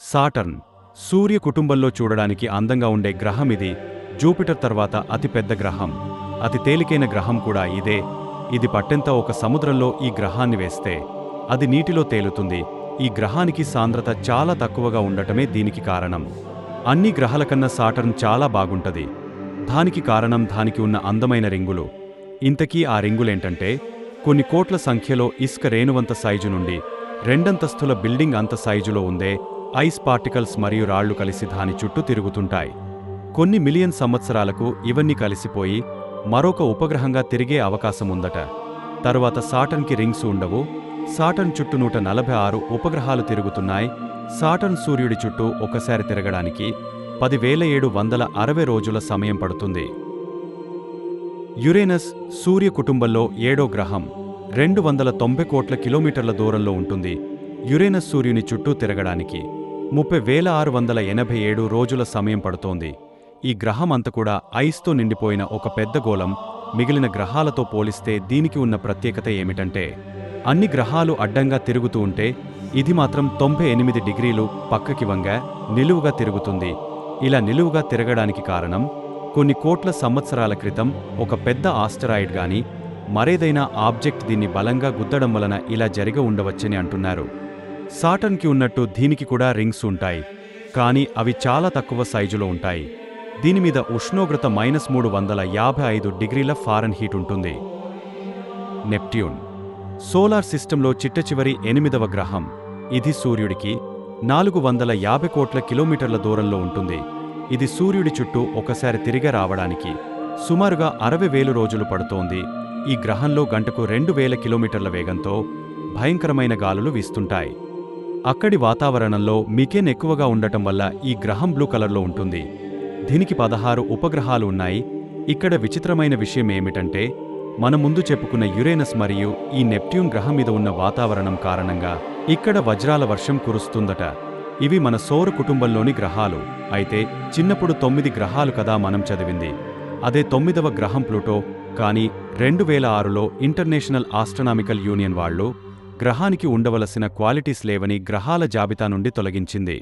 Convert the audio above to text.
Saturn సూర్య కుటుంబంలో చూడడానికి అందంగా ఉండే గ్రహం ఇది. జూపిటర్ తర్వాత అతిపెద్ద గ్రహం, అతి తేలికైన గ్రహం కూడా ఇదే. ఇది పట్టెంత ఒక సముద్రంలో ఈ గ్రహాన్ని వేస్తే అది నీటిలో తేలుతుంది. ఈ గ్రహానికి సాంద్రత చాలా తక్కువగా ఉండటమే దీనికి కారణం. అన్ని గ్రహాల కన్నా సాటర్న్ చాలా బాగుంటది. దానికి కారణం దానికి ఉన్న అందమైన రింగులు. ఇంతకీ ఆ రింగులేంటంటే, కొన్ని కోట్ల సంఖ్యలో ఇసుక రేణువంత సైజు నుండి రెండంతస్తుల బిల్డింగ్ అంత సైజులో ఉందే ఐస్ పార్టికల్స్ మరియు రాళ్లు కలిసి దాని చుట్టూ తిరుగుతుంటాయి. కొన్ని మిలియన్ సంవత్సరాలకు ఇవన్నీ కలిసిపోయి మరొక ఉపగ్రహంగా తిరిగే అవకాశముందట. తరువాత సాటర్న్కి రింగ్స్ ఉండవు. సాటర్న్ చుట్టూ 146 ఉపగ్రహాలు తిరుగుతున్నాయి. సాటర్న్ సూర్యుడి చుట్టూ ఒకసారి తిరగడానికి 10,760 రోజుల సమయం పడుతుంది. యురేనస్ సూర్య కుటుంబంలో 7వ గ్రహం. 290 కోట్ల కిలోమీటర్ల దూరంలో ఉంటుంది. యురేనస్ సూర్యుని చుట్టూ తిరగడానికి 30,687 రోజుల సమయం పడుతోంది. ఈ గ్రహం అంత కూడా ఐస్తో నిండిపోయిన ఒక పెద్ద గోళం. మిగిలిన గ్రహాలతో పోలిస్తే దీనికి ఉన్న ప్రత్యేకత ఏమిటంటే, అన్ని గ్రహాలు అడ్డంగా తిరుగుతూ ఉంటే ఇది మాత్రం 98 డిగ్రీలు పక్కకి వంగా నిలువుగా తిరుగుతుంది. ఇలా నిలువుగా తిరగడానికి కారణం, కొన్ని కోట్ల సంవత్సరాల క్రితం ఒక పెద్ద ఆస్టరాయిడ్ గాని మరేదైనా ఆబ్జెక్ట్ దీన్ని బలంగా గుద్దడం వలన ఇలా జరిగి ఉండవచ్చని అంటున్నారు. సాటర్న్కి ఉన్నట్టు దీనికి కూడా రింగ్స్ ఉంటాయి, కానీ అవి చాలా తక్కువ సైజులో ఉంటాయి. దీనిమీద ఉష్ణోగ్రత -355 డిగ్రీల ఫారెన్హీట్ ఉంటుంది. నెప్ట్యూన్ సోలార్ సిస్టంలో చిట్టచివరి 8వ గ్రహం. ఇది సూర్యుడికి 450 కోట్ల కిలోమీటర్ల దూరంలో ఉంటుంది. ఇది సూర్యుడి చుట్టూ ఒకసారి తిరిగి రావడానికి సుమారుగా 60,000 రోజులు పడుతోంది. ఈ గ్రహంలో గంటకు 2,000 కిలోమీటర్ల వేగంతో భయంకరమైన గాలులు వీస్తుంటాయి. అక్కడి వాతావరణంలో మీథేన్ ఎక్కువగా ఉండటం వల్ల ఈ గ్రహం బ్లూ కలర్లో ఉంటుంది. దీనికి 16 ఉపగ్రహాలు ఉన్నాయి. ఇక్కడ విచిత్రమైన విషయం ఏమిటంటే, మన ముందు చెప్పుకున్న యురేనస్ మరియు ఈ నెప్ట్యూన్ గ్రహం మీద ఉన్న వాతావరణం కారణంగా ఇక్కడ వజ్రాల వర్షం కురుస్తుందట. ఇవి మన సౌర కుటుంబంలోని గ్రహాలు. అయితే చిన్నప్పుడు 9 గ్రహాలు కదా మనం చదివింది. అదే 9వ గ్రహం ప్లూటో. కానీ 2006లో ఇంటర్నేషనల్ ఆస్ట్రనామికల్ యూనియన్ వాళ్ళు గ్రహానికి ఉండవలసిన క్వాలిటీస్ లేవని గ్రహాల జాబితా నుండి తొలగించింది.